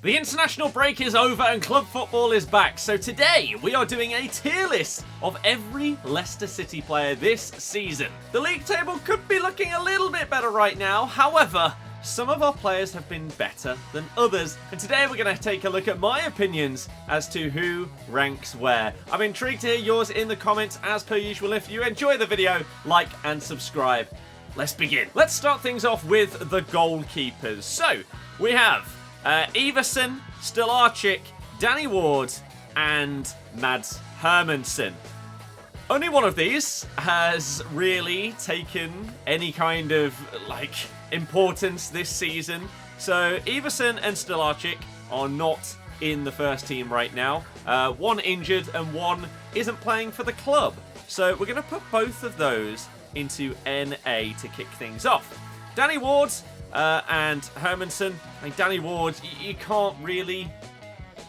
The international break is over and club football is back, so today we are doing a tier list of every Leicester City player this season. The league table could be looking a little bit better right now, however, some of our players have been better than others, and today we're going to take a look at my opinions as to who ranks where. I'm intrigued to hear yours in the comments as per usual. If you enjoy the video, like and subscribe. Let's begin. Let's start things off with the goalkeepers. So, we have Iversen, Stelarczyk, Danny Ward, and Mads Hermansen. Only one of these has really taken any kind of, importance this season. So, Iversen and Stelarczyk are not in the first team right now. One injured and one isn't playing for the club. So, we're going to put both of those into NA to kick things off. Danny Ward and Hermansen. Danny Ward, you can't really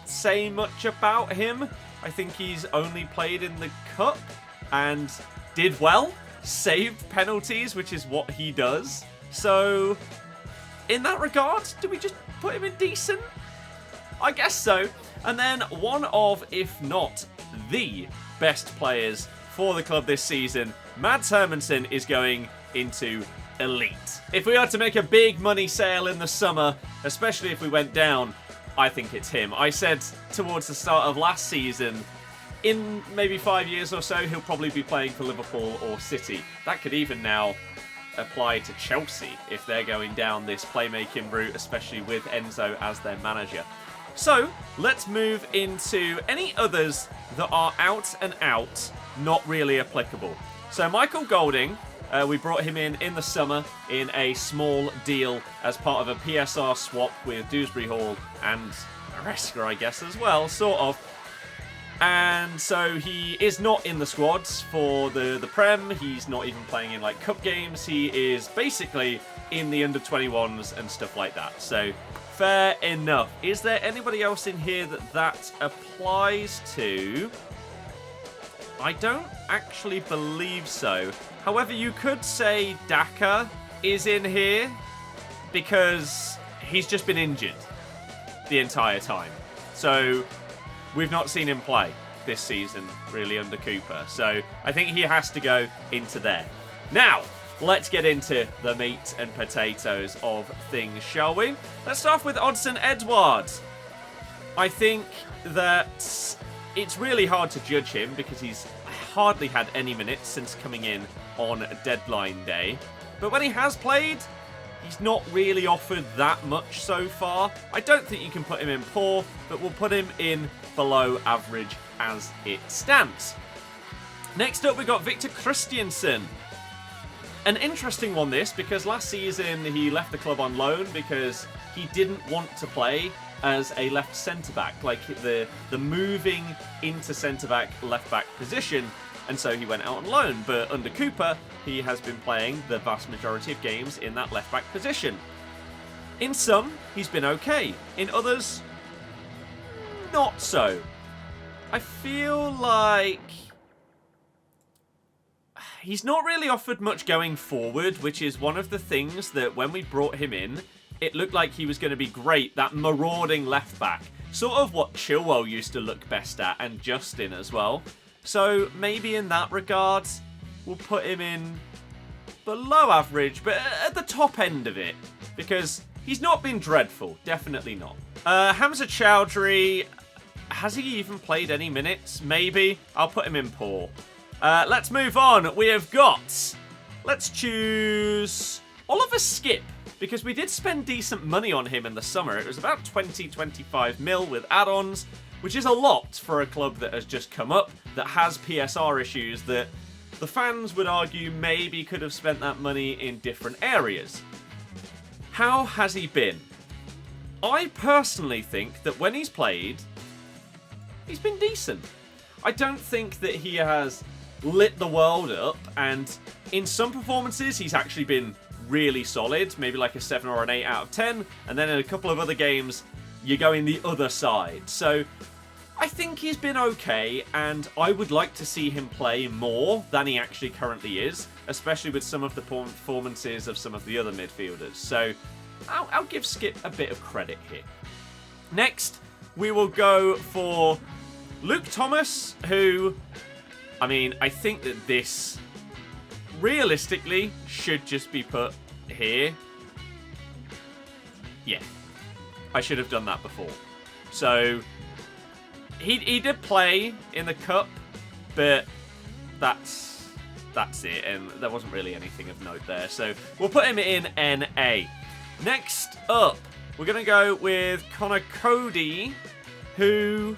say much about him. I think he's only played in the cup and did well. Saved penalties, which is what he does. So, in that regard, do we just put him in decent? I guess so. And then one of, if not the best players for the club this season, Mads Hermansen, is going into elite. If we are to make a big money sale in the summer, especially if we went down, I think it's him. I said towards the start of last season, in maybe 5 years or so, he'll probably be playing for Liverpool or City. That could even now apply to Chelsea if they're going down this playmaking route, especially with Enzo as their manager. So, let's move into any others that are out and out, not really applicable. So, Michael Golding, we brought him in the summer in a small deal as part of a PSR swap with Dewsbury Hall and Maresca, I guess, as well, sort of. And so he is not in the squads for the Prem. He's not even playing in cup games. He is basically in the under-21s and stuff like that. So fair enough. Is there anybody else in here that applies to? I don't actually believe so. However, you could say Daka is in here because he's just been injured the entire time. So we've not seen him play this season, really, under Cooper. So I think he has to go into there. Now, let's get into the meat and potatoes of things, shall we? Let's start with Odsonne Edouard. I think that it's really hard to judge him because he's hardly had any minutes since coming in on deadline day. But when he has played, he's not really offered that much so far. I don't think you can put him in poor, but we'll put him in below average as it stands. Next up, we got Victor Christiansen. An interesting one, this, because last season he left the club on loan because he didn't want to play as a left centre-back, the moving into centre-back, left-back position, and so he went out on loan. But under Cooper, he has been playing the vast majority of games in that left-back position. In some, he's been okay. In others, not so. I feel like he's not really offered much going forward, which is one of the things that when we brought him in, it looked like he was going to be great, that marauding left-back. Sort of what Chilwell used to look best at, and Justin as well. So maybe in that regard, we'll put him in below average, but at the top end of it. Because he's not been dreadful, definitely not. Hamza Chowdhury, has he even played any minutes? Maybe. I'll put him in poor. Let's move on. We have got, let's choose Oliver Skipp, because we did spend decent money on him in the summer. It was about 20-25 mil with add-ons, which is a lot for a club that has just come up, that has PSR issues, that the fans would argue maybe could have spent that money in different areas. How has he been? I personally think that when he's played, he's been decent. I don't think that he has lit the world up, and in some performances he's actually been really solid, maybe like a 7 or an 8 out of 10, and then in a couple of other games you're going the other side. So I think he's been okay, and I would like to see him play more than he actually currently is, especially with some of the performances of some of the other midfielders. So I'll give Skipp a bit of credit here. Next, we will go for Luke Thomas, who, I mean, I think that this realistically should just be put here. Yeah, I should have done that before. So, he did play in the Cup, but that's it, and there wasn't really anything of note there. So, we'll put him in NA. Next up, we're going to go with Connor Cody, who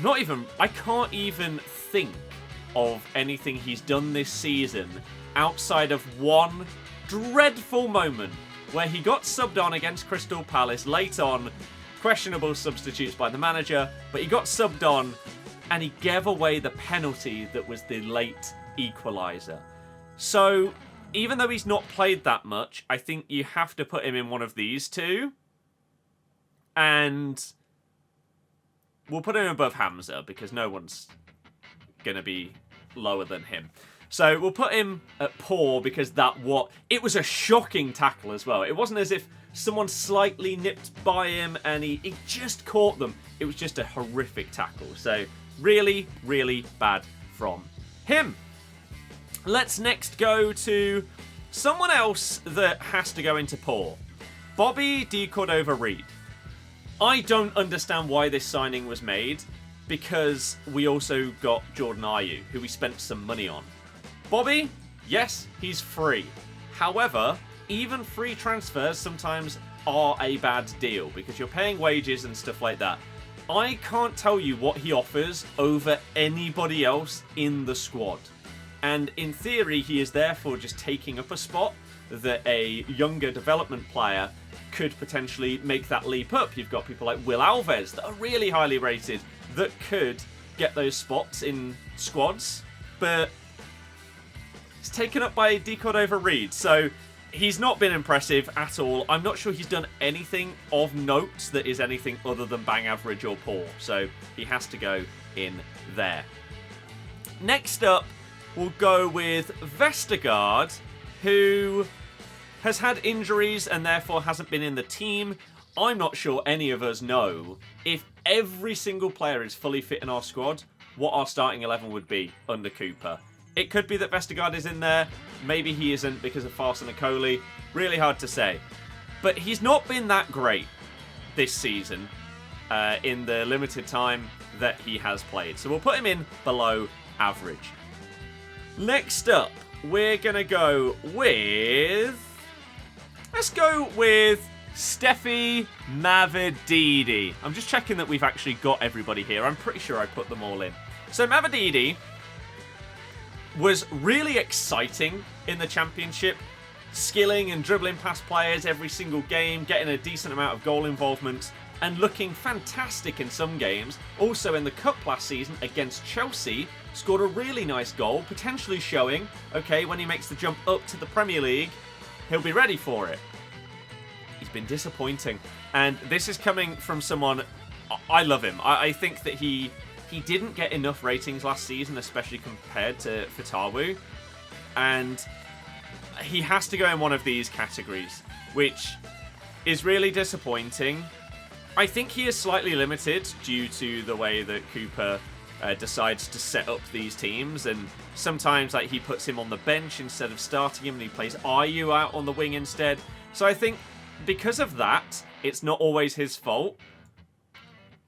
I can't even think of anything he's done this season outside of one dreadful moment where he got subbed on against Crystal Palace late on, questionable substitutes by the manager, but he got subbed on and he gave away the penalty that was the late equaliser. So, even though he's not played that much, I think you have to put him in one of these two. And we'll put him above Hamza because no one's going to be lower than him. So we'll put him at poor because it was a shocking tackle as well. It wasn't as if someone slightly nipped by him and he just caught them. It was just a horrific tackle. So really, really bad from him. Let's next go to someone else that has to go into poor. Bobby de Cordova-Reid. I don't understand why this signing was made, because we also got Jordan Ayew, who we spent some money on. Bobby, yes, he's free. However, even free transfers sometimes are a bad deal, because you're paying wages and stuff like that. I can't tell you what he offers over anybody else in the squad. And in theory, he is therefore just taking up a spot that a younger development player could potentially make that leap up. You've got people like Will Alves that are really highly rated that could get those spots in squads, but it's taken up by de Cordova-Reid, so he's not been impressive at all. I'm not sure he's done anything of note that is anything other than bang average or poor, so he has to go in there. Next up, we'll go with Vestergaard, who has had injuries and therefore hasn't been in the team. I'm not sure any of us know if every single player is fully fit in our squad, what our starting 11 would be under Cooper. It could be that Vestergaard is in there. Maybe he isn't because of Hermansen and Okoli. Really hard to say. But he's not been that great this season in the limited time that he has played. So we'll put him in below average. Next up, we're going to go with... Let's go with Steffi Mavididi. I'm just checking that we've actually got everybody here. I'm pretty sure I put them all in. So Mavididi was really exciting in the Championship. Skilling and dribbling past players every single game, getting a decent amount of goal involvement, and looking fantastic in some games. Also in the Cup last season against Chelsea, scored a really nice goal, potentially showing, okay, when he makes the jump up to the Premier League, he'll be ready for it. He's been disappointing. And this is coming from someone... I love him. I think that he didn't get enough ratings last season, especially compared to Fatawu. And he has to go in one of these categories, which is really disappointing. I think he is slightly limited due to the way that Cooper decides to set up these teams, and sometimes he puts him on the bench instead of starting him, and he plays Ayew out on the wing instead. So I think because of that, it's not always his fault.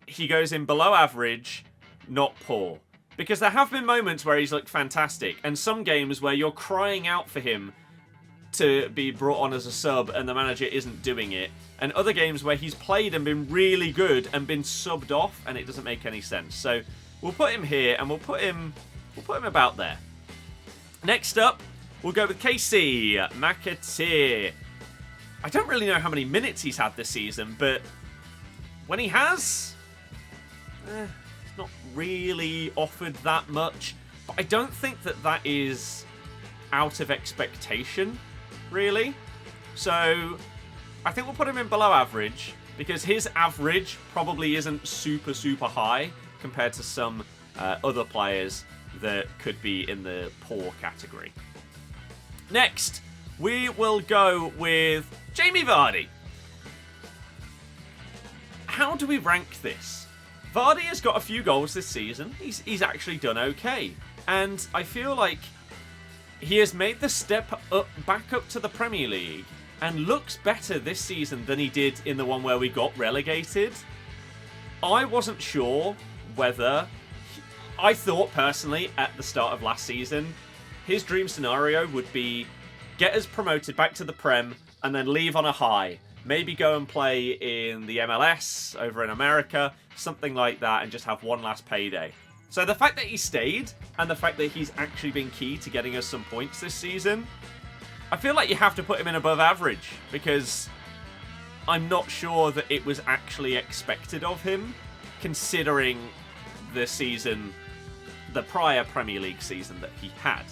He goes in below average, not poor. Because there have been moments where he's looked fantastic, and some games where you're crying out for him to be brought on as a sub and the manager isn't doing it, and other games where he's played and been really good and been subbed off and it doesn't make any sense. So we'll put him here, and we'll put him about there. Next up, we'll go with Casey McAteer. I don't really know how many minutes he's had this season, but when he has, he's not really offered that much. But I don't think that is out of expectation, really. So I think we'll put him in below average, because his average probably isn't super, super high compared to some other players that could be in the poor category. Next, we will go with Jamie Vardy. how do we rank this? Vardy has got a few goals this season. He's actually done okay. And I feel like he has made the step up back up to the Premier League and looks better this season than he did in the one where we got relegated. I wasn't sure whether... I thought, personally, at the start of last season, his dream scenario would be get us promoted back to the Prem and then leave on a high. Maybe go and play in the MLS over in America, something like that, and just have one last payday. So the fact that he stayed, and the fact that he's actually been key to getting us some points this season, I feel like you have to put him in above average, because I'm not sure that it was actually expected of him, considering the season, the prior Premier League season that he had.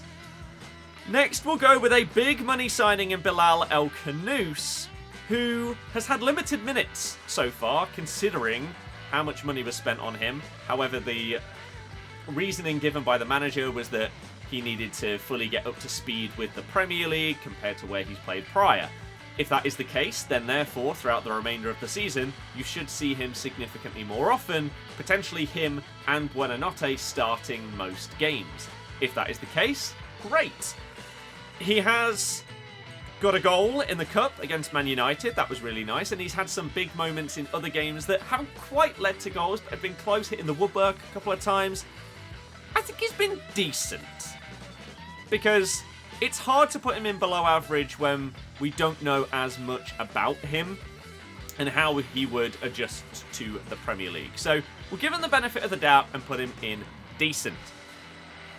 Next, we'll go with a big money signing in Bilal El Khanous, who has had limited minutes so far, considering how much money was spent on him. However, the reasoning given by the manager was that he needed to fully get up to speed with the Premier League compared to where he's played prior. If that is the case, then therefore, throughout the remainder of the season, you should see him significantly more often, potentially him and Buonanotte starting most games. If that is the case, great. He has got a goal in the Cup against Man United. That was really nice. And he's had some big moments in other games that haven't quite led to goals, but have been close, hitting the woodwork a couple of times. I think he's been decent. Because it's hard to put him in below average when we don't know as much about him and how he would adjust to the Premier League. So we'll give him the benefit of the doubt and put him in decent.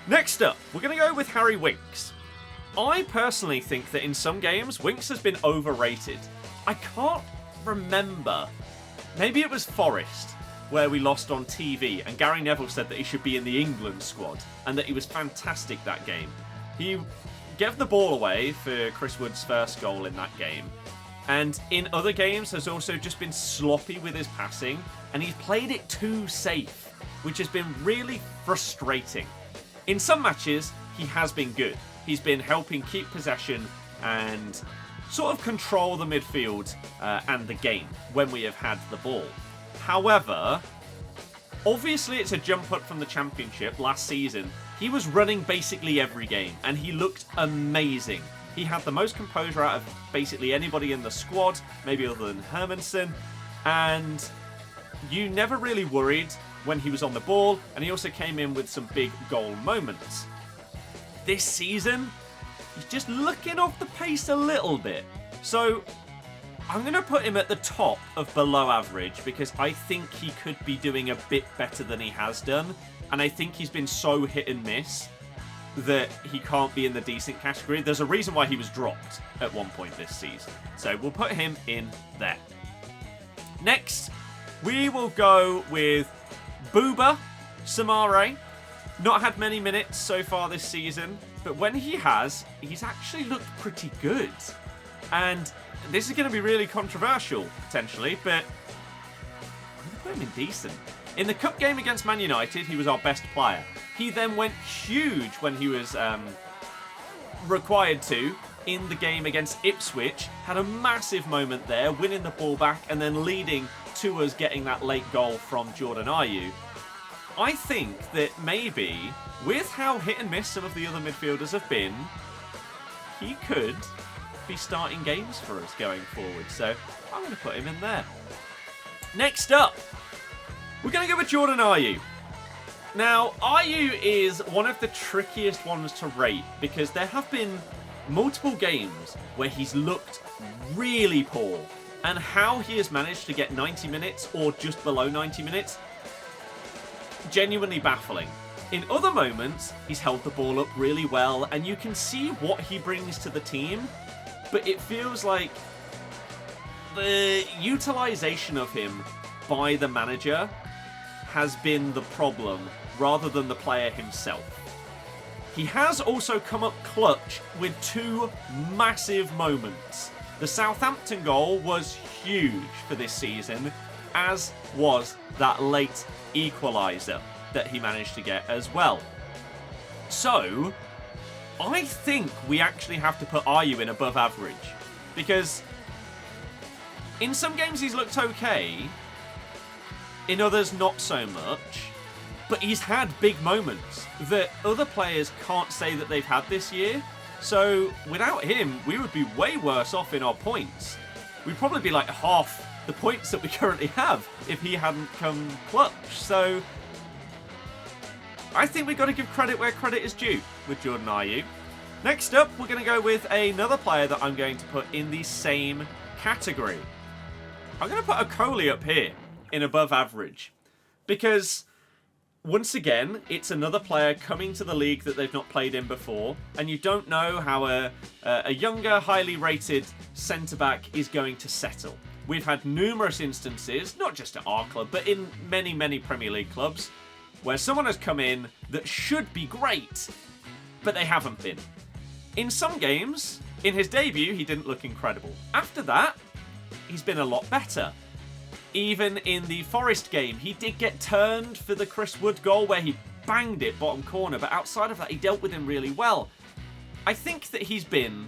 Next up, we're going to go with Harry Winks. I personally think that in some games, Winks has been overrated. I can't remember. Maybe it was Forest, where we lost on TV, and Gary Neville said that he should be in the England squad, and that he was fantastic that game. He gave the ball away for Chris Wood's first goal in that game, and in other games has also just been sloppy with his passing, and he's played it too safe, which has been really frustrating. In some matches, he has been good. He's been helping keep possession and sort of control the midfield and the game when we have had the ball. However, obviously it's a jump up from the Championship last season. He was running basically every game, and he looked amazing. He had the most composure out of basically anybody in the squad, maybe other than Hermansen, and you never really worried when he was on the ball, and he also came in with some big goal moments. This season, he's just looking off the pace a little bit. So I'm going to put him at the top of below average because I think he could be doing a bit better than he has done. And I think he's been so hit and miss that he can't be in the decent category. There's a reason why he was dropped at one point this season. So we'll put him in there. Next, we will go with Bouba Samare. Not had many minutes so far this season, but when he has, he's actually looked pretty good. And this is going to be really controversial, potentially, but I'm going to put him in decent. In the cup game against Man United, he was our best player. He then went huge when he was required to in the game against Ipswich. Had a massive moment there, winning the ball back and then leading to us getting that late goal from Jordan Ayew. I think that maybe, with how hit and miss some of the other midfielders have been, he could be starting games for us going forward. So I'm going to put him in there. Next up, we're going to go with Jordan Ayew. Now, Ayew is one of the trickiest ones to rate because there have been multiple games where he's looked really poor. And how he has managed to get 90 minutes or just below 90 minutes, genuinely baffling. In other moments, he's held the ball up really well and you can see what he brings to the team, but it feels like the utilisation of him by the manager has been the problem rather than the player himself. He has also come up clutch with two massive moments. The Southampton goal was huge for this season, as was that late equaliser that he managed to get as well. So, I think we actually have to put Ayew in above average, because in some games he's looked okay, In others, not so much. But he's had big moments that other players can't say that they've had this year. So without him, we would be way worse off in our points. We'd probably be like half the points that we currently have if he hadn't come clutch. So I think we've got to give credit where credit is due with Jordan Ayew. Next up, we're going to go with another player that I'm going to put in the same category. I'm going to put Okoli up here in above average because once again, it's another player coming to the league that they've not played in before, and you don't know how a younger, highly rated centre-back is going to settle. We've had numerous instances, not just at our club, but in many, many Premier League clubs, where someone has come in that should be great, but they haven't been. In some games, in his debut, he didn't look incredible. After that, he's been a lot better. Even in the Forest game, he did get turned for the Chris Wood goal where he banged it bottom corner, but outside of that, he dealt with him really well. I think that he's been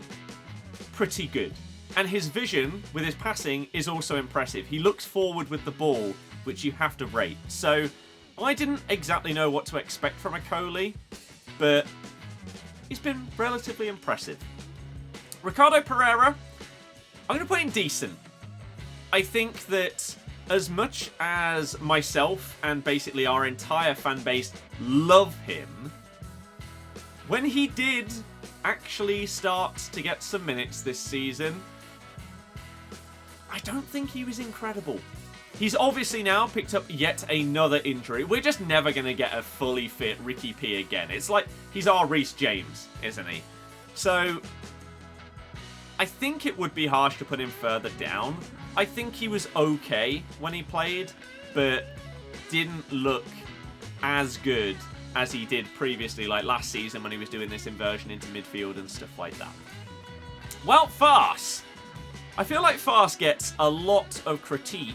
pretty good. And his vision with his passing is also impressive. He looks forward with the ball, which you have to rate. So I didn't exactly know what to expect from Okoli, but he's been relatively impressive. Ricardo Pereira, I'm going to put in decent. I think that as much as myself and basically our entire fan base love him, when he did actually start to get some minutes this season, I don't think he was incredible. He's obviously now picked up yet another injury. We're just never going to get a fully fit Ricky P again. It's like he's our Reece James, isn't he? So I think it would be harsh to put him further down. I think he was okay when he played, but didn't look as good as he did previously, like last season when he was doing this inversion into midfield and stuff like that. Well, Farce. I feel like Farce gets a lot of critique,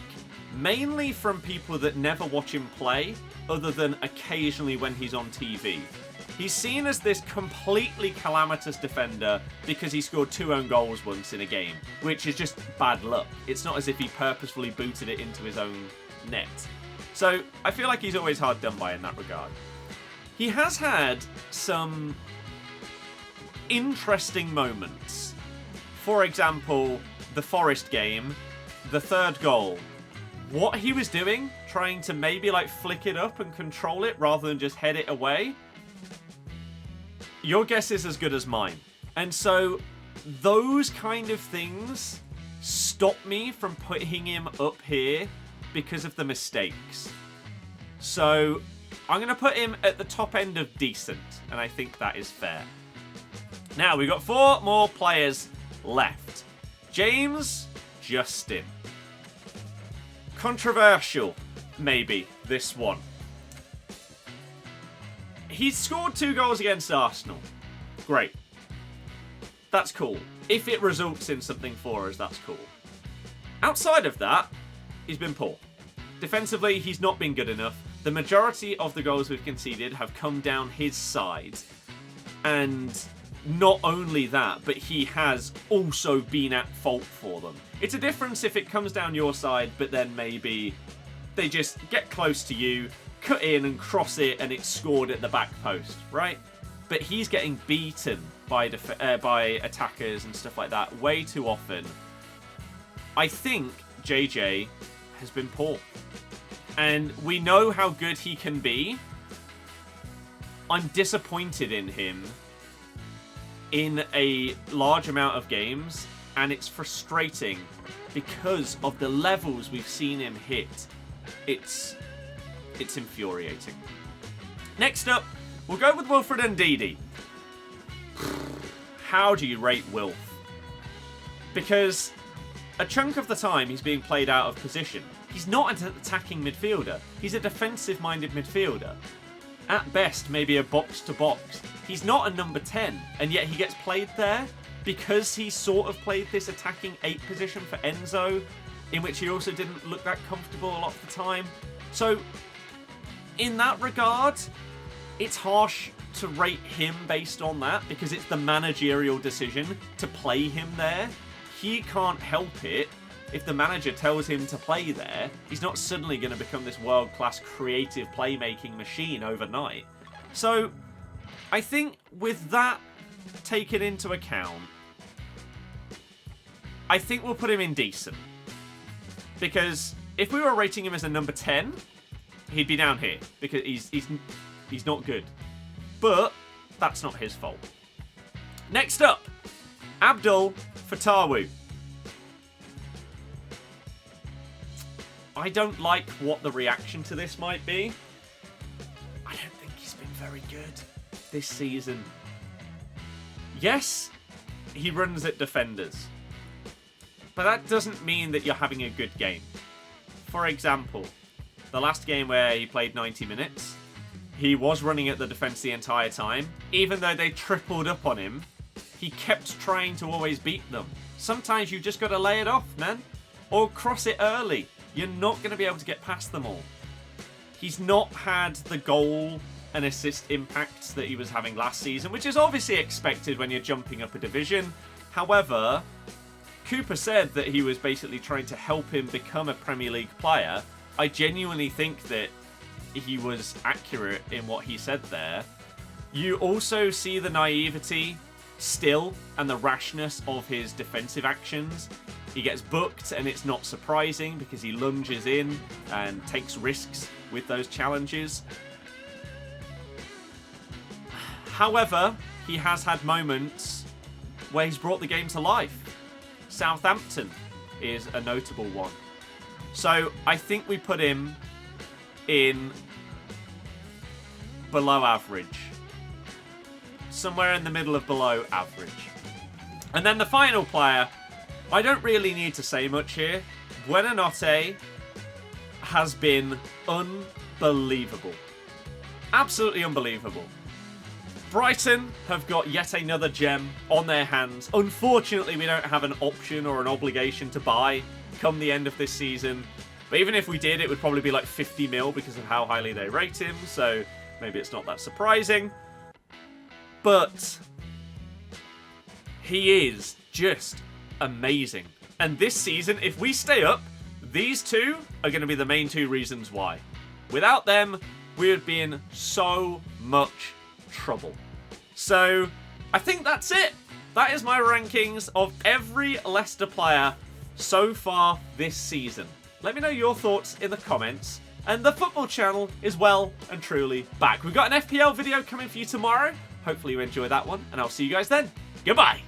mainly from people that never watch him play, other than occasionally when he's on TV. He's seen as this completely calamitous defender because he scored 2 own goals once in a game, which is just bad luck. It's not as if he purposefully booted it into his own net. So I feel like he's always hard done by in that regard. He has had some interesting moments. For example, the Forest game, the 3rd goal. What he was doing, trying to maybe like flick it up and control it rather than just head it away, your guess is as good as mine. And so those kind of things stop me from putting him up here because of the mistakes. So I'm going to put him at the top end of decent, and I think that is fair. Now, we've got 4 more players left. James Justin. Controversial, maybe, this one. He's scored 2 goals against Arsenal. Great. That's cool. If it results in something for us, that's cool. Outside of that, he's been poor. Defensively, he's not been good enough. The majority of the goals we've conceded have come down his side. And not only that, but he has also been at fault for them. It's a difference if it comes down your side, but then maybe they just get close to you, cut in and cross it, and it's scored at the back post, right? But he's getting beaten by attackers and stuff like that way too often. I think JJ has been poor. And we know how good he can be. I'm disappointed in him in a large amount of games, and it's frustrating because of the levels we've seen him hit. It's infuriating. Next up, we'll go with Wilfred Ndidi. How do you rate Wilf? Because a chunk of the time he's being played out of position. He's not an attacking midfielder. He's a defensive-minded midfielder. At best, maybe a box-to-box. He's not a number 10, and yet he gets played there because he sort of played this attacking 8 position for Enzo, in which he also didn't look that comfortable a lot of the time. So, in that regard, it's harsh to rate him based on that because it's the managerial decision to play him there. He can't help it if the manager tells him to play there, he's not suddenly going to become this world-class creative playmaking machine overnight. So, I think with that taken into account, I think we'll put him in decent. Because if we were rating him as a number 10, he'd be down here. Because he's not good. But that's not his fault. Next up, Abdul Fatawu. I don't like what the reaction to this might be. I don't think he's been very good this season. Yes, he runs at defenders. But that doesn't mean that you're having a good game. For example, the last game where he played 90 minutes, he was running at the defence the entire time. Even though they tripled up on him, he kept trying to always beat them. Sometimes you just got to lay it off, man. Or cross it early. You're not going to be able to get past them all. He's not had the goal and assist impacts that he was having last season, which is obviously expected when you're jumping up a division. However, Cooper said that he was basically trying to help him become a Premier League player. I genuinely think that he was accurate in what he said there. You also see the naivety still and the rashness of his defensive actions. He gets booked, and it's not surprising because he lunges in and takes risks with those challenges. However, he has had moments where he's brought the game to life. Southampton is a notable one. So I think we put him in below average. Somewhere in the middle of below average. And then the final player, I don't really need to say much here. Buonanotte has been unbelievable. Absolutely unbelievable. Brighton have got yet another gem on their hands. Unfortunately, we don't have an option or an obligation to buy come the end of this season. But even if we did, it would probably be like 50 mil because of how highly they rate him. So maybe it's not that surprising. But he is just amazing. And this season, if we stay up, these two are going to be the main two reasons why. Without them, we would be in so much trouble. So, I think that's it. That is my rankings of every Leicester player so far this season. Let me know your thoughts in the comments. And the football channel is well and truly back. We've got an FPL video coming for you tomorrow. Hopefully you enjoy that one, and I'll see you guys then. Goodbye.